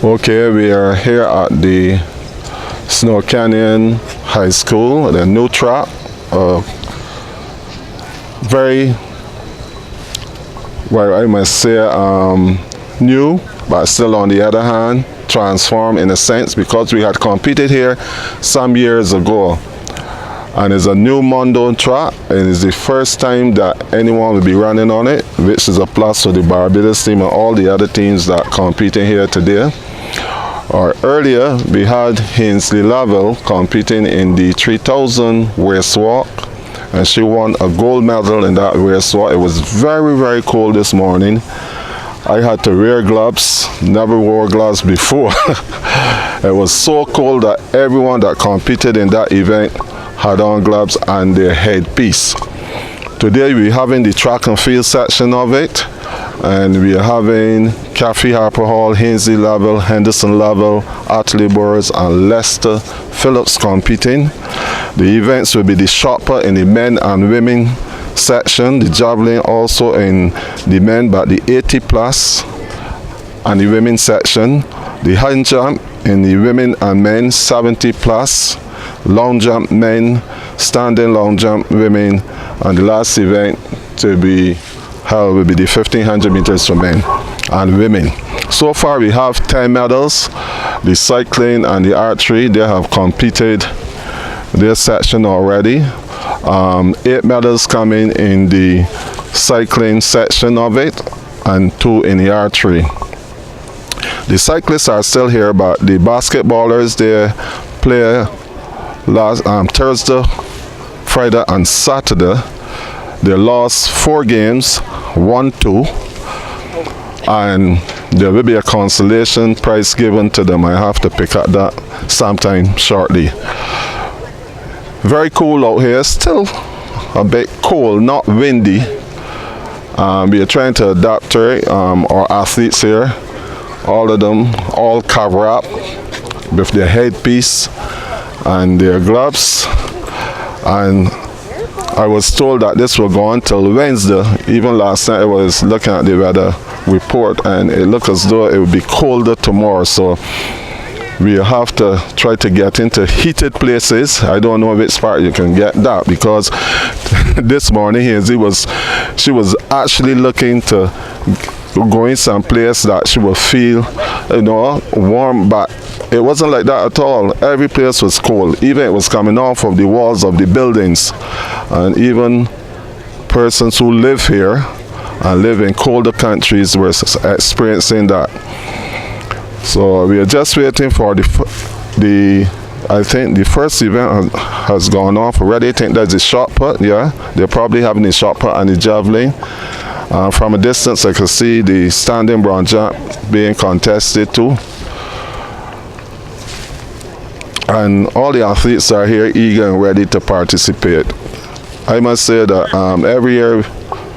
Okay, we are here at the Snow Canyon High School, the new track. Very, well, I must say, new, but still on the other hand, transformed in a sense because we had competed here some years ago. And it's a new Mondo track, and it's the first time that anyone will be running on it, which is a plus for the Barbados team and all the other teams that competing here today. Or earlier, we had Hinsley Lavelle competing in the 3000 waist walk, and she won a gold medal in that waist walk. It was very, very cold this morning. I had to wear gloves, never wore gloves before. It was so cold that everyone that competed in that event had on gloves and their headpiece. Today we're having the track and field section of it, and we're having Kathy Harper Hall, Hinsley Lavelle, Henderson Lavelle, Atlee Burroughs and Lester Phillips competing. The events will be the shot put in the men and women section, the javelin also in the men but the 80 plus and the women section, the high jump in the women and men 70 plus, long jump men, standing long jump women, and the last event to be held will be the 1500 meters for men and women. So far we have 10 medals. The cycling and the archery, they have completed their section already. 8 medals coming in the cycling section of it and 2 in the archery. The cyclists are still here, but the basketballers, they play last Thursday, Friday and Saturday. They lost 4 games, 1-2, and there will be a consolation prize given to them. I have to pick up that sometime shortly. Very cool out here, still a bit cold, not windy. We are trying to adapt to it. Our athletes here, all of them, all cover up with their headpiece and their gloves, and I was told that this will go on till Wednesday. Even last night I was looking at the weather report and it looked as though it would be colder tomorrow, so we have to try to get into heated places. I don't know which part you can get that, because this morning she was actually looking to go in some place that she would feel, warm, but it wasn't like that at all. Every place was cold. Even it was coming off of the walls of the buildings. And even persons who live here and live in colder countries were experiencing that. So we are just waiting for I think the first event has gone off already. I think that's the shot put, yeah. They're probably having the shot put and the javelin. From a distance I could see the standing bronze jump being contested too. And all the athletes are here eager and ready to participate. I must say that every year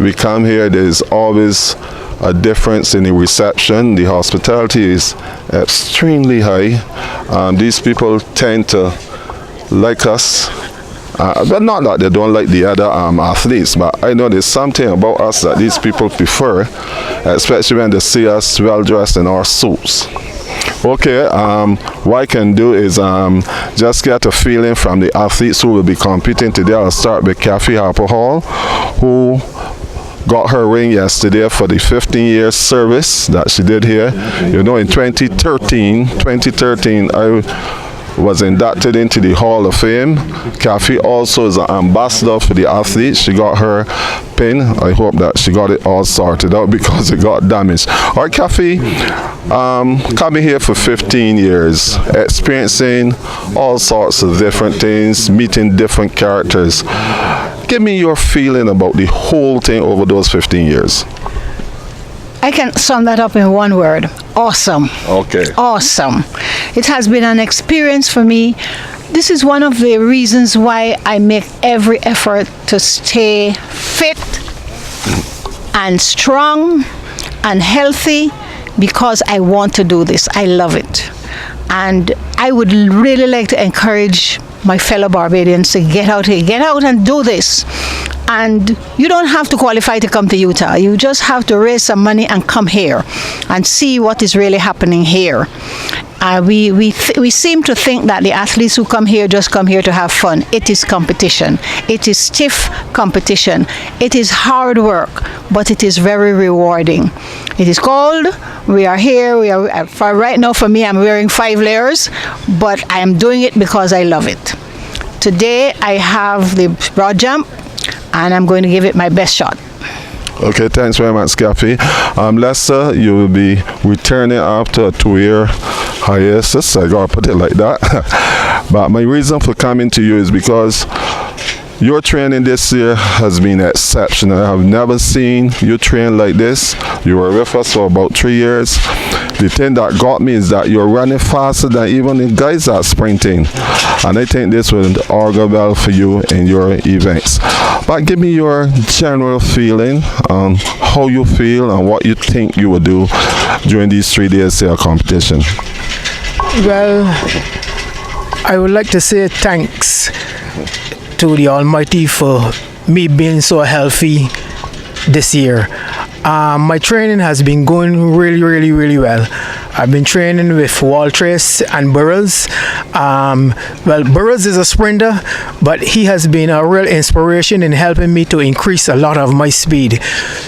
we come here, there's always a difference in the reception. The hospitality is extremely high. These people tend to like us, but not that they don't like the other athletes, but I know there's something about us that these people prefer, especially when they see us well dressed in our suits. Okay, what I can do is just get a feeling from the athletes who will be competing today. I'll start with Kathy Harper Hall, who got her ring yesterday for the 15-year service that she did here. You know, in 2013, I was inducted into the Hall of Fame. Kathy also is an ambassador for the athletes. She got her pin. I hope that she got it all sorted out because it got damaged. All right, Kathy, coming here for 15 years, experiencing all sorts of different things, meeting different characters. Give me your feeling about the whole thing over those 15 years. I can sum that up in one word: awesome. Okay. Awesome. It has been an experience for me. This is one of the reasons why I make every effort to stay fit and strong and healthy, because I want to do this. I love it. And I would really like to encourage my fellow Barbadians to get out here, get out and do this. And you don't have to qualify to come to Utah. You just have to raise some money and come here and see what is really happening here. We seem to think that the athletes who come here just come here to have fun. It is competition. It is stiff competition. It is hard work, but it is very rewarding. It is cold. We are here. For right now, for me, I'm wearing 5 layers, but I am doing it because I love it. Today, I have the broad jump, and I'm going to give it my best shot. Okay, thanks very much, Scaffy. Lester, you will be returning after a 2-year hiatus. I gotta put it like that. But my reason for coming to you is because your training this year has been exceptional. I've never seen you train like this. You were with us for about 3 years. The thing that got me is that you're running faster than even the guys that are sprinting. And I think this will augur well for you in your events. But give me your general feeling on how you feel and what you think you will do during these 3 days of competition. Well, I would like to say thanks to the Almighty for me being so healthy this year. My training has been going really well. I've been training with Waltress and Burroughs. Well, Burroughs is a sprinter, but he has been a real inspiration in helping me to increase a lot of my speed.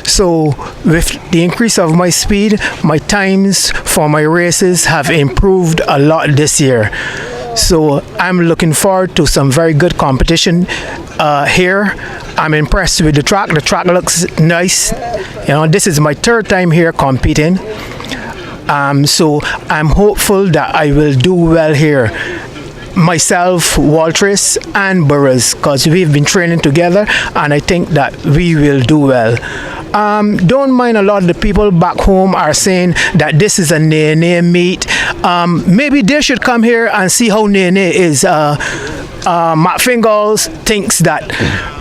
So with the increase of my speed, my times for my races have improved a lot this year. So I'm looking forward to some very good competition here. I'm impressed with the track. The track looks nice. You know, this is my 3rd time here competing. So I'm hopeful that I will do well here. Myself, Waltress and Burroughs, because we've been training together and I think that we will do well. Don't mind a lot of the people back home are saying that this is a Nene meet. Maybe they should come here and see how Nene is. Matt Fingals thinks that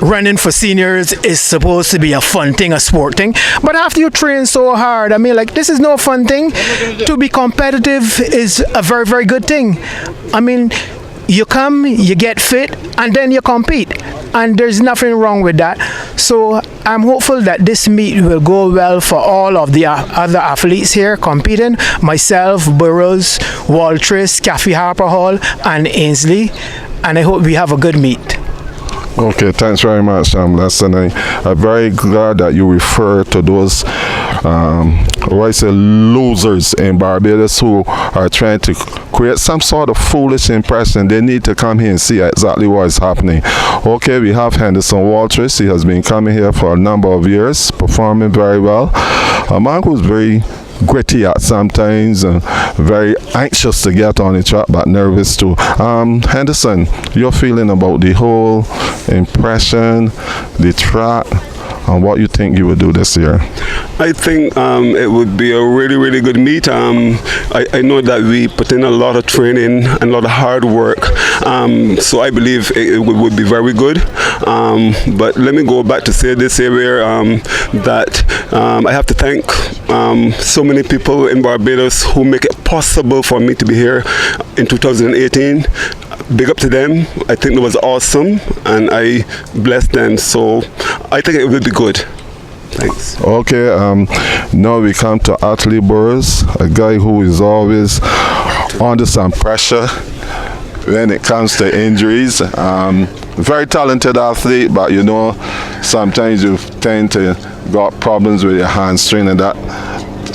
running for seniors is supposed to be a fun thing, a sport thing. But after you train so hard, I mean, like, this is no fun thing. To be competitive is a very good thing. I mean, you come, you get fit, and then you compete. And there's nothing wrong with that. So I'm hopeful that this meet will go well for all of the other athletes here competing. Myself, Burroughs, Waltress, Kathy Harper Hall, and Ainsley. And I hope we have a good meet. Okay, thanks very much, Lester. I'm very glad that you refer to those losers in Barbados who are trying to create some sort of foolish impression. They need to come here and see exactly what is happening. Okay, we have Henderson Waltress. He has been coming here for a number of years, performing very well. A man who's very gritty at sometimes and very anxious to get on the track, but nervous too. Henderson, your feeling about the whole impression, the track, and what you think you will do this year? I think it would be a really good meet. I know that we put in a lot of training and a lot of hard work, so I believe it would be very good. But let me go back to say this area that I have to thank so many people in Barbados who make it possible for me to be here in 2018. Big up to them. I think it was awesome and I bless them, so I think it will be good. Thanks. Okay, now we come to Atlee Burroughs, a guy who is always under some pressure when it comes to injuries. Very talented athlete, but you know, sometimes you tend to got problems with your hamstring and that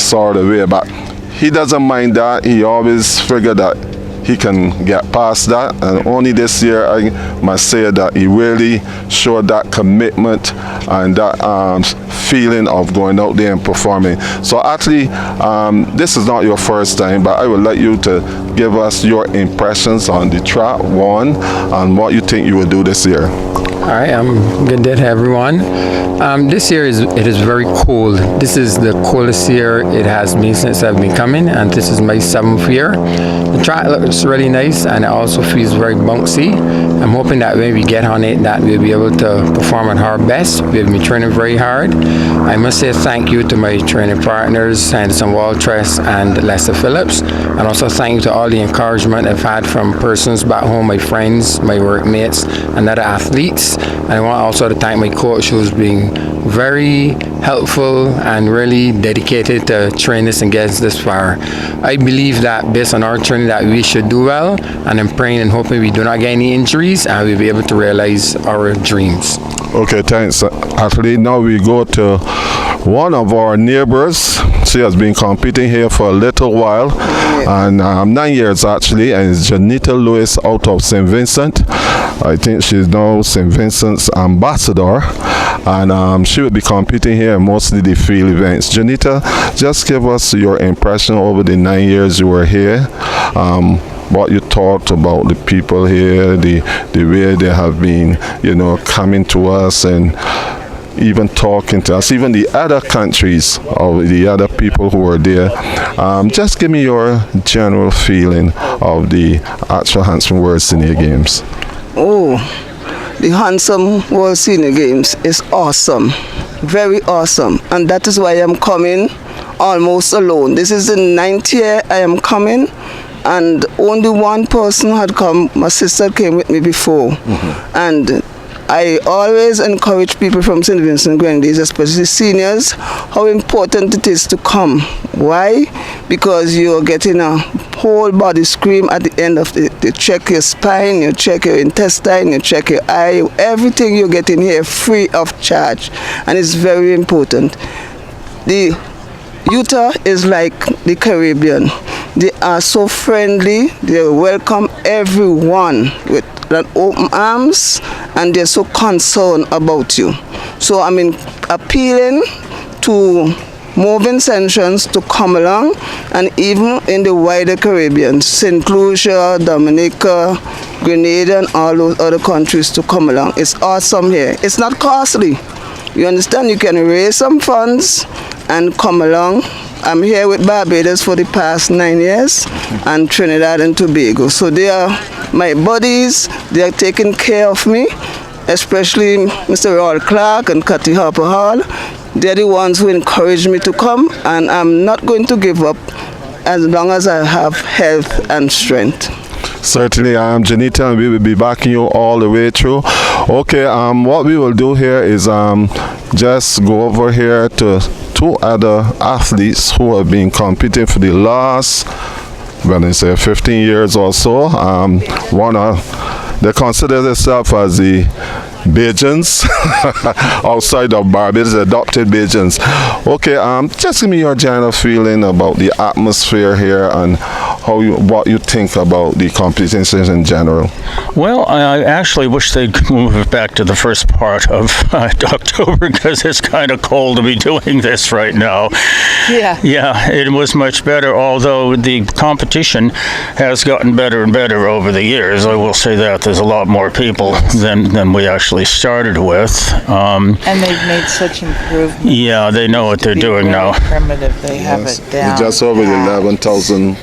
sort of way, but he doesn't mind that. He always figured that he can get past that, and only this year I must say that he really showed that commitment and that feeling of going out there and performing. So actually, this is not your first time, but I would like you to give us your impressions on the track one and what you think you will do this year. Hi, I'm good day to everyone. This year it is very cold. This is the coldest year it has been since I've been coming, and this is my 7th year. The track looks really nice and it also feels very bouncy. I'm hoping that when we get on it that we'll be able to perform at our best. We've been training very hard. I must say thank you to my training partners, Henderson Waltress and Lester Phillips, and also thank you to all the encouragement I've had from persons back home, my friends, my workmates, and other athletes. this. And I want also to thank my coach, who's been very helpful and really dedicated to train us and get us this far. I believe that based on our training that we should do well, and I'm praying and hoping we do not get any injuries and we'll be able to realize our dreams. Okay, thanks. Actually, now we go to one of our neighbors. She has been competing here for a little while, and 9 years actually, and it's Janita Lewis out of St. Vincent. I think she's now St. Vincent's ambassador, and she will be competing here in mostly the field events. Janita, just give us your impression over the 9 years you were here. What you thought about the people here, the way they have been, coming to us and even talking to us, even the other countries or the other people who were there. Just give me your general feeling of the actual Handsome World Senior Games. Oh, the Handsome World Senior Games is awesome, very awesome, and that is why I'm coming almost alone. This is the 9th year I am coming, and only one person had come. My sister came with me before, and I always encourage people from St. Vincent Grenadines, especially seniors, how important it is to come. Why? Because you're getting a whole body screen at the end of it. You check your spine, you check your intestine, you check your eye, everything you're getting here free of charge, and it's very important. The Utah is like the Caribbean. They are so friendly, they welcome everyone with open arms, and they're so concerned about you. So I'm appealing to more Vincentians to come along, and even in the wider Caribbean, St. Lucia, Dominica, Grenada, and all those other countries to come along. It's awesome here. It's not costly. You understand? You can raise some funds and come along. I'm here with Barbados for the past 9 years, and Trinidad and Tobago. So they are my buddies. They are taking care of me, especially Mr. Roy Clark and Cathy Harper Hall. They're the ones who encourage me to come, and I'm not going to give up as long as I have health and strength. Certainly, I am Janita, and we will be backing you all the way through. Okay, what we will do here is just go over here to 2 other athletes who have been competing for the last, 15 years or so. They consider themselves as the Bajans outside of Barbados, adopted Bajans. Okay, just give me your general feeling about the atmosphere here and what you think about the competitions in general. Well, I actually wish they'd move it back to the first part of October, because it's kind of cold to be doing this right now. Yeah, it was much better, although the competition has gotten better and better over the years. I will say that there's a lot more people than we actually started with. And they've made such improvements. Yeah, they know what they're doing now. Primitive, they have it down. Just over 11,000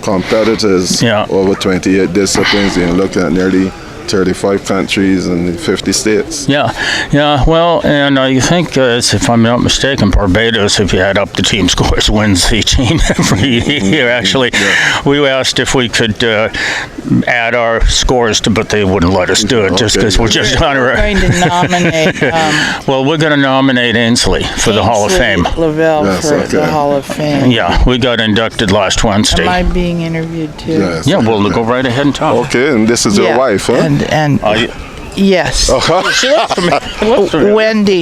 competitors, over 28 disciplines, and looking at nearly 35 countries and 50 states. Well, and I think, if I'm not mistaken, Barbados, if you add up the team scores, wins the team every year. Actually, we asked if we could add our scores but they wouldn't let us do it, just because we're just honorary. We're going to nominate well, we're going to nominate Ainsley for the Hall of Fame. Lavelle for the Hall of Fame. Yeah, we got inducted last Wednesday. Am I being interviewed too? Yes. Yeah, we'll go right ahead and talk. Okay, and this is your wife, huh? And yes. Wendy.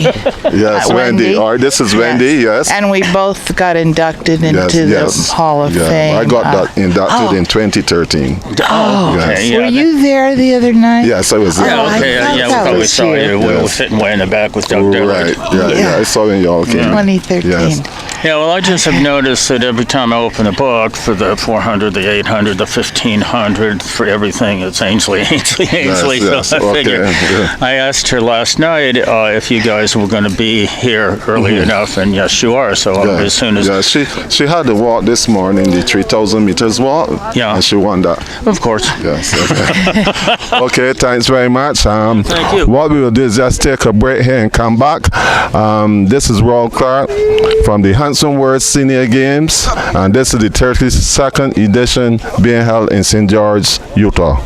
Yes, Wendy. All right, this is Wendy, yes. And we both got inducted into the Hall of Fame. I got inducted in 2013. Oh, okay. Were you there the other night? Yes, I was there. We probably saw you. We were sitting way in the back with Doug Dillard. Right, I saw when you all came. 2013. Yes. Yeah, well, I just have noticed that every time I open a book for the 400, the 800, the 1500, for everything, it's Ainsley. Yes, so I figured. I asked her last night if you guys were going to be here early enough, and yes, you are. So as soon as she had the walk this morning, the 3,000 meters walk. Yeah, and she won that. Of course. Yes. Okay, thanks very much. Thank you. What we will do is just take a break here and come back. This is Roy Clark from the Handsome World Senior Games, and this is the 32nd edition being held in St. George, Utah.